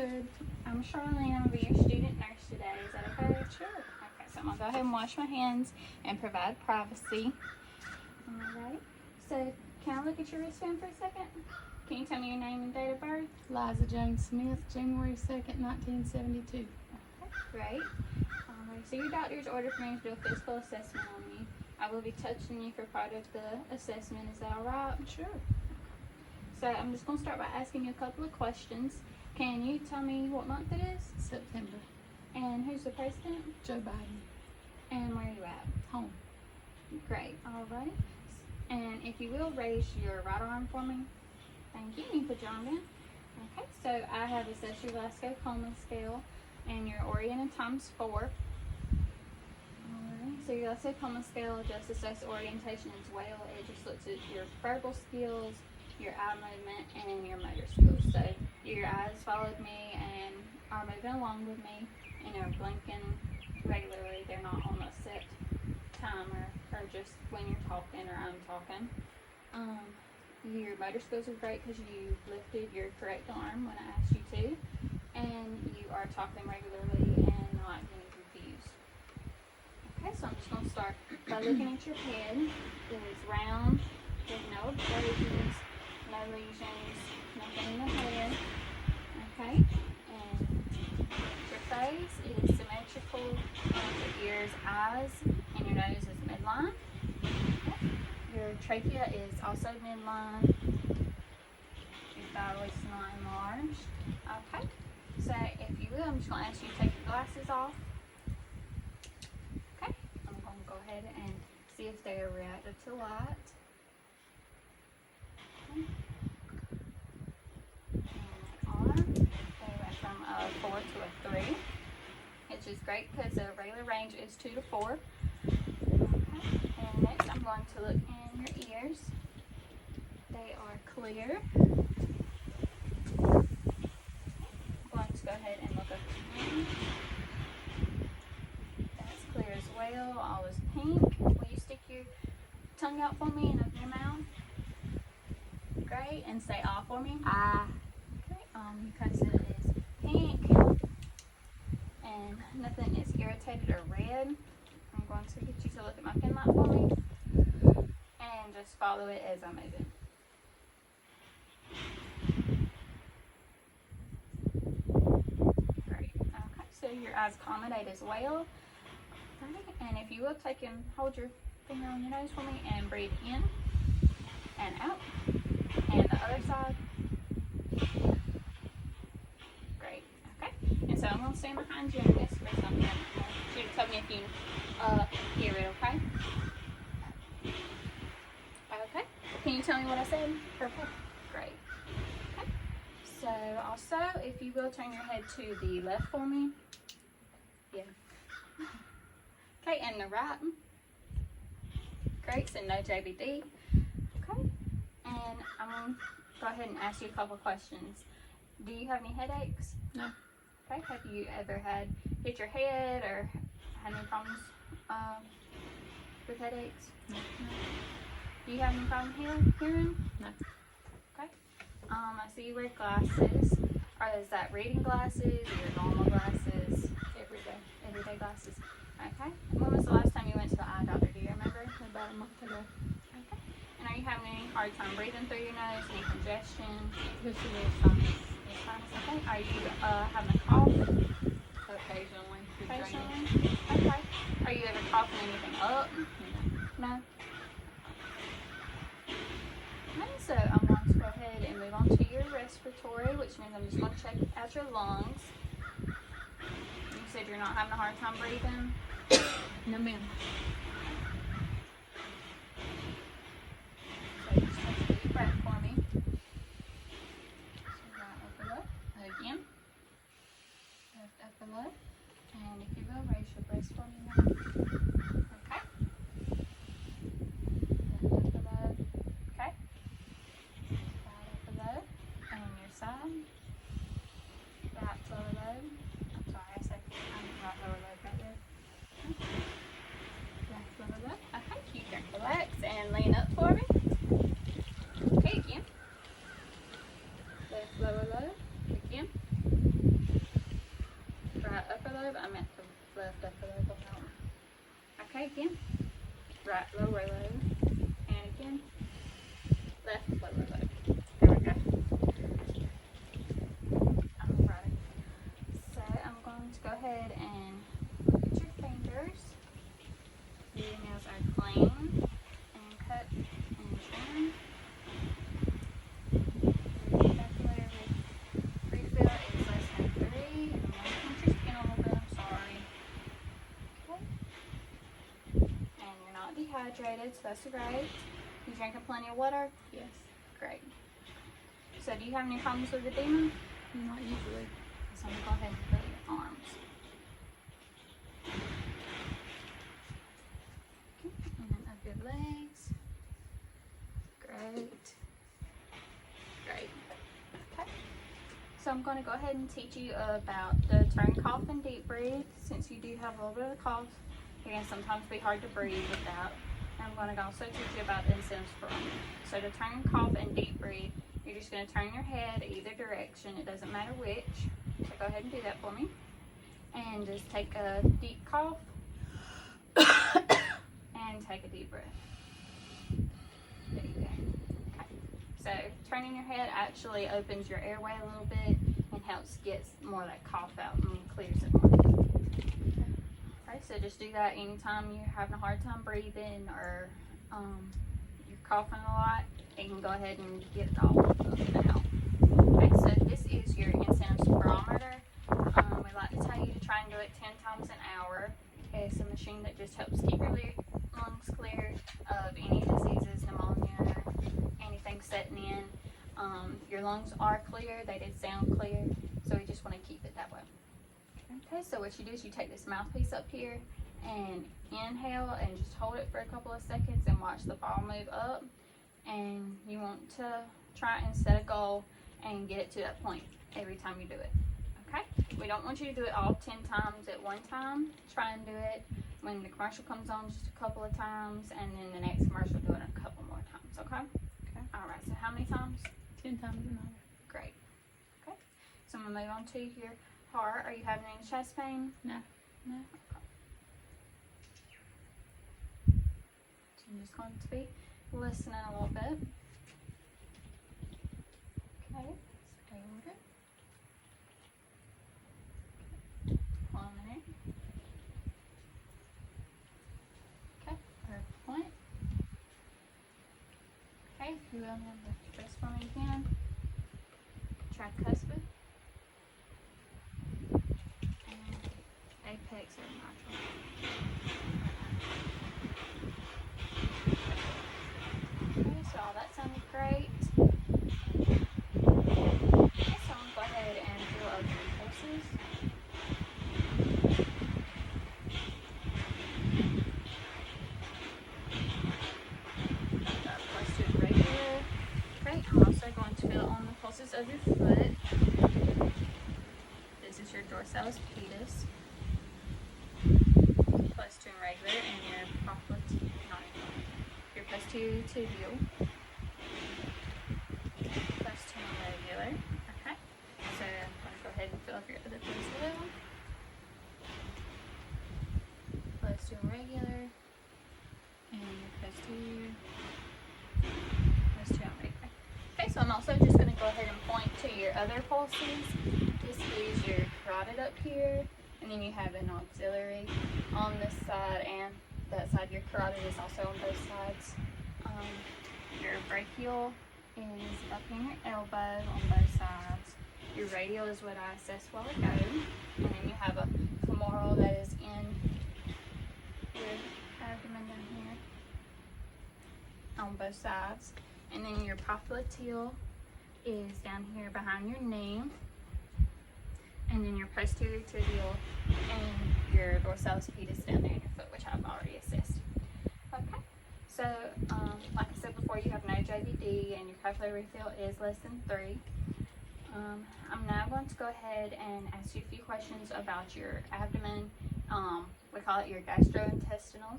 Good. I'm Charlene. I'm going to be your student nurse today. Is that okay? Sure. Okay, so I'm going to go ahead and wash my hands and provide privacy. Alright. So, can I look at your wristband for a second? Can you tell me your name and date of birth? Liza Jane Smith, January 2nd, 1972. Okay, great. Alright, so your doctor's ordered for me to do a physical assessment on you. I will be touching you for part of the assessment. Is that alright? Sure. So, I'm just going to start by asking you a couple of questions. Can you tell me what month it is? September. And who's the president? Joe Biden. And where are you at? Home. Great. Alright. And if you will, raise your right arm for me. Thank you. You put your arm in. Okay, so I have assessed your Glasgow Coma scale and your oriented times 4. Alright, so your Glasgow Coma scale just assesses orientation as well. It just looks at your verbal skills, your eye movement, and your motor skills. So your eyes followed me and are moving along with me and are blinking regularly. They're not on a set timer or just when you're talking or I'm talking. Your motor skills are great because you lifted your correct arm when I asked you to, and you are talking regularly and not getting confused. Okay, so I'm just going to start by looking at your head. It is round, there's no abrasions, no lesions, nothing in the head. Okay, and your face is symmetrical, your ears, eyes, and your nose is midline. Your trachea is also midline. Your thyroid is not enlarged. Okay, so if you will, I'm just going to ask you to take your glasses off. Okay, I'm going to go ahead and see if they are reactive to light. Okay. And they went from a 4 to a 3, which is great because the regular range is 2 to 4. Okay, and next I'm going to look in your ears. They are clear. I'm going to go ahead and look up your tongue. That's clear as well. All is pink. Will you stick your tongue out for me and open your mouth? Great. And say ah for me. Ah. Okay. Because it is pink and nothing is irritated or red, I'm going to get you to look at my pen light for me and just follow it as I move it. Great. Okay, so your eyes accommodate as well. Okay, and if you will, take and hold your finger on your nose for me and breathe in and out. And the other side. Great. Okay. And so I'm going to stand behind you and whisper something. You tell me if you hear it, okay? Okay. Can you tell me what I said? Perfect. Great. Okay. So also, if you will, turn your head to the left for me. Yeah. Okay, and the right. Great. So no JBD. Okay. And I'm going to go ahead and ask you a couple questions. Do you have any headaches? No. Okay. Have you ever hit your head or had any problems with headaches? No. Do you have any problem hearing? No. Okay. I see you wear glasses. Is that reading glasses or your normal glasses? Everyday glasses. Okay. When was the last time you went to the eye doctor? Do you remember? About a month ago. Okay. And are you having any hard time breathing through your nose? Any congestion? This is your sinus. Okay. Are you having a cough? Occasionally. Occasionally? Okay. Are you ever coughing anything up? No? Okay, so I'm going to go ahead and move on to your respiratory, which means I'm just going to check out your lungs. You said you're not having a hard time breathing? No, ma'am. So just take a deep breath for me. So right up below. Again. Lift up below. And if you will, raise your breast for me now. Okay. Lift up below. Okay. Right up below. And your side. Right lower lobe. I'm sorry, I said right lower lobe right there. Okay. Left hydrated, so that's great. You drinking plenty of water? Yes. Great. So do you have any problems with edema? Not usually. So I'm going to go ahead and feel your arms. Okay. And then up your legs. Great. Great. Okay. So I'm going to go ahead and teach you about the turn, cough, and deep breathe. Since you do have a little bit of a cough, it can sometimes be hard to breathe without. And I'm going to also teach you about the incentive spirometer. So to turn, cough, and deep breathe, you're just going to turn your head either direction. It doesn't matter which. So go ahead and do that for me. And just take a deep cough and take a deep breath. There you go. Okay. So turning your head actually opens your airway a little bit and helps get more of that cough out and clears it more. Okay, so just do that anytime you're having a hard time breathing or you're coughing a lot. You can go ahead and get it all up now. Okay, so this is your incentive spirometer. We like to tell you to try and do it 10 times an hour. It's a machine that just helps keep your lungs clear of any diseases, pneumonia, anything setting in. Your lungs are clear, they did sound clear, so we just want to keep it that way. Okay, so what you do is you take this mouthpiece up here and inhale and just hold it for a couple of seconds and watch the ball move up. And you want to try and set a goal and get it to that point every time you do it. Okay? We don't want you to do it all 10 times at one time. Try and do it when the commercial comes on just a couple of times, and then the next commercial do it a couple more times. Okay? Okay. Alright, so how many times? 10 times an hour. Great. Okay. So I'm going to move on to your heart. Are you having any chest pain? No. No? Okay. So I'm just going to be listening a little bit. Okay, stay with it. 1 minute. Okay, perfect point. Okay, if you will, have the chest for me again. Tricuspid. And apex or mitral. So all that sounded great. Okay, so I'm going to go ahead and feel over your pulses. Got close to it regular. Great. I'm also going to feel on the pulses of your foot. This is your dorsalis pedis. Close to irregular, and your posterior tibial. Close to irregular. Okay. So I'm going to go ahead and fill up your other foot as well. Close to irregular. And your posterior. Close to irregular. Okay, so I'm also just going to go ahead and point to your other pulses. This is your carotid up here. And then you have an auxiliary on this side and that side. Your carotid is also on both sides. Your brachial is up in your elbow on both sides. Your radial is what I assessed a while ago. And then you have a femoral that is in your abdomen down here on both sides. And then your popliteal is down here behind your knee. And then your posterior tibial and your dorsalis pedis down there in your foot, which I've already assessed. Okay, so like I said before, you have no JVD and your capillary refill is less than 3. I'm now going to go ahead and ask you a few questions about your abdomen. We call it your gastrointestinal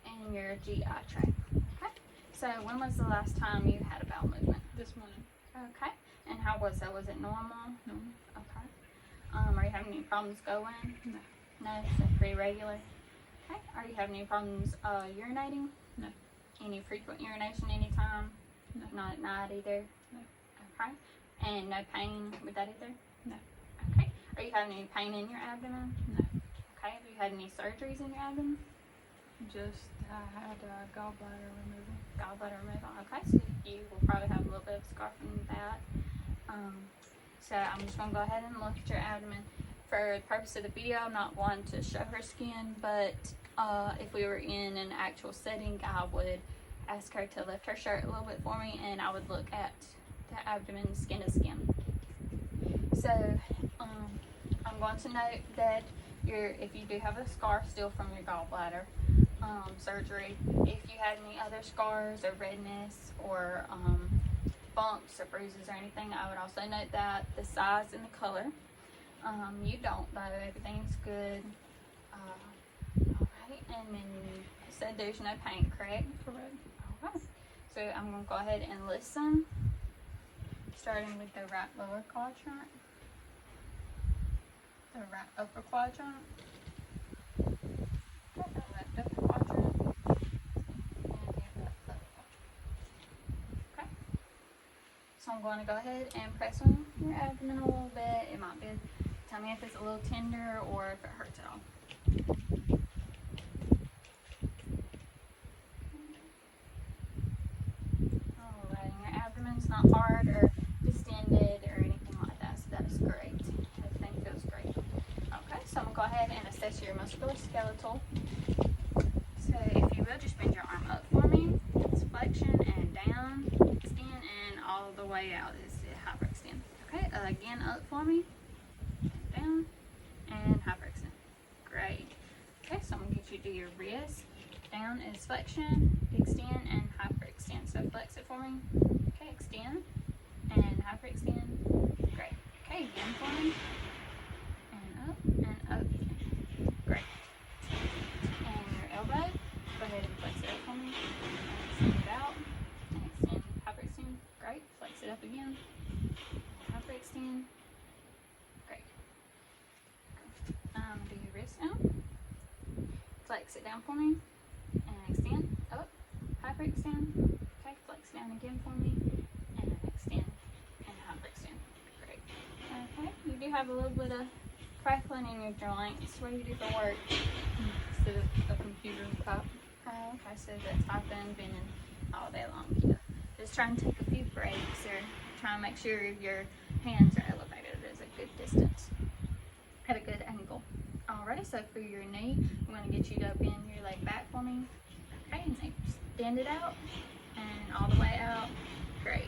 and your GI tract. Okay, so when was the last time you had a bowel movement? This morning. Okay, and how was that? Was it normal? Normal. Okay. Are you having any problems going? No. No, so pretty regular. Okay. Are you having any problems urinating? No. Any frequent urination anytime? No. Not at night either? No. Okay. And no pain with that either? No. Okay. Are you having any pain in your abdomen? No. Okay. Have you had any surgeries in your abdomen? Just I had a gallbladder removal. Gallbladder removal. Okay. So you will probably have a little bit of scar from that. So I'm just going to go ahead and look at your abdomen. For the purpose of the video, I'm not one to show her skin, but if we were in an actual setting, I would ask her to lift her shirt a little bit for me, and I would look at the abdomen skin to skin. So I'm going to note that if you do have a scar still from your gallbladder surgery, if you had any other scars or redness or bumps or bruises or anything, I would also note that, the size and the color. You don't though, everything's good. Alright, and then you said there's no pain, correct? Correct. Alright, so I'm going to go ahead and listen, starting with the right lower quadrant, the right upper quadrant, the left upper quadrant, and the left lower quadrant. Okay, so I'm going to go ahead and press on your abdomen a little bit. It might be, tell me if it's a little tender or if it hurts at all. Alright, and your abdomen's not hard or distended or anything like that, so that is great. Everything feels great. Okay, so I'm going to go ahead and assess your musculoskeletal. So if you will, just bend your arm up for me. It's flexion and down, extend, and all the way out is hyperextend. Okay, again up for me, down, and hyperextend. Great. Okay, so I'm going to get you to do your wrist. Down is flexion, extend, and hyperextend. So flex it for me. Okay, extend, and hyperextend. Great. Okay, again for me. And up again. Great. And your elbow, go ahead and flex it up for me. And extend it out. And extend, hyperextend. Great. Flex it up again. Hyperextend. Great. Do your wrist now. Flex it down for me. And extend. Up. Hyperextend. Okay, flex down again for me. And extend. And hyperextend. Great. Okay, you do have a little bit of crackling in your joints. What do you do for work? Sit at a computer and type. Oh, okay, so that's typing, bending all day long. Yeah. Just try and take a few breaks, or try and make sure your hands are elevated at a good distance, at a good angle. Alrighty, so for your knee, I'm going to get you to bend your leg back for me. Okay, and extend it out, and all the way out. Great.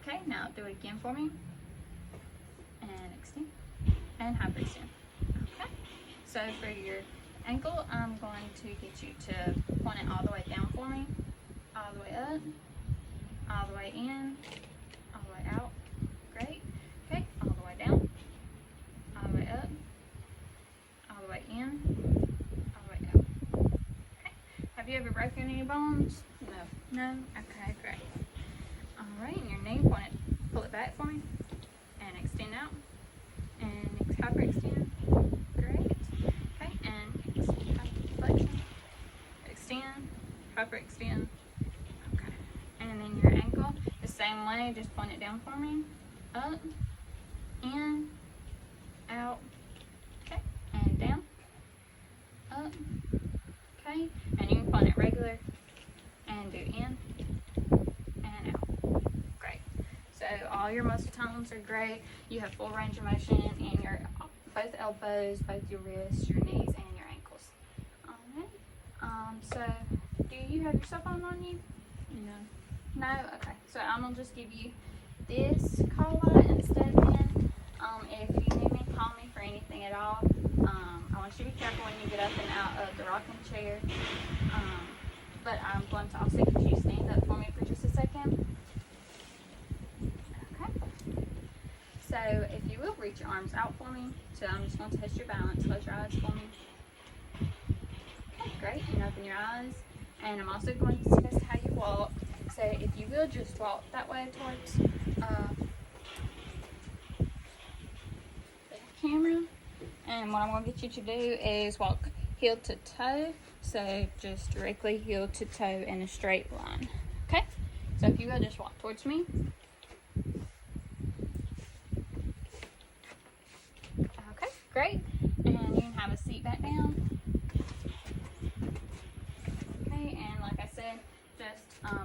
Okay, now do it again for me. And extend, and hyperextend. Okay, so for your ankle, I'm going to get you to point it all the way down for me, all the way up, all the way in, all the way out. Great. Okay, all the way down, all the way up, all the way in, all the way out. Okay. Have you ever broken any bones? No. No? Okay, great. Alright, and your knee, pull it back for me, and extend out, and hyperextend. Great. Okay, and flexion, extend, hyperextend. Okay. And then your ankle, the same way, just point it down for me, up, in, out, okay, and down, up, okay, and you can point it regular, and do in, and out. Great. So all your muscle tones are great. You have full range of motion in your both elbows, both your wrists, your knees, and your ankles. Alright. So do you have your cell phone on you? No. No? Okay. So I'm gonna just give you this call light instead then. If you need me, call me for anything at all. I want you to be careful when you get up and out of the rocking chair. But I'm going to also get you to stand up for me for just a second. Okay. So if you will, reach your arms out for me. So I'm just going to test your balance. Close your eyes for me. Okay, great. And open your eyes. And I'm also going to test how you walk. So if you will, just walk that way towards the camera. And what I'm going to get you to do is walk heel to toe. So just directly heel to toe in a straight line. Okay? So if you will, just walk towards me. Okay, great. And you can have a seat back down. Okay, and like I said, just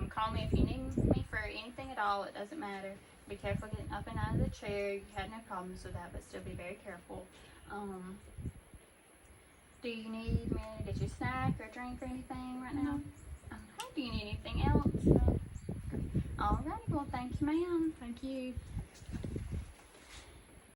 call me if you need me for anything at all. It doesn't matter. Be careful getting up and out of the chair. You had no problems with that, but still be very careful. Do you need me to get you a snack or a drink or anything right now? No. Okay. Do you need anything else? No. Alrighty, well, thank you, ma'am. Thank you.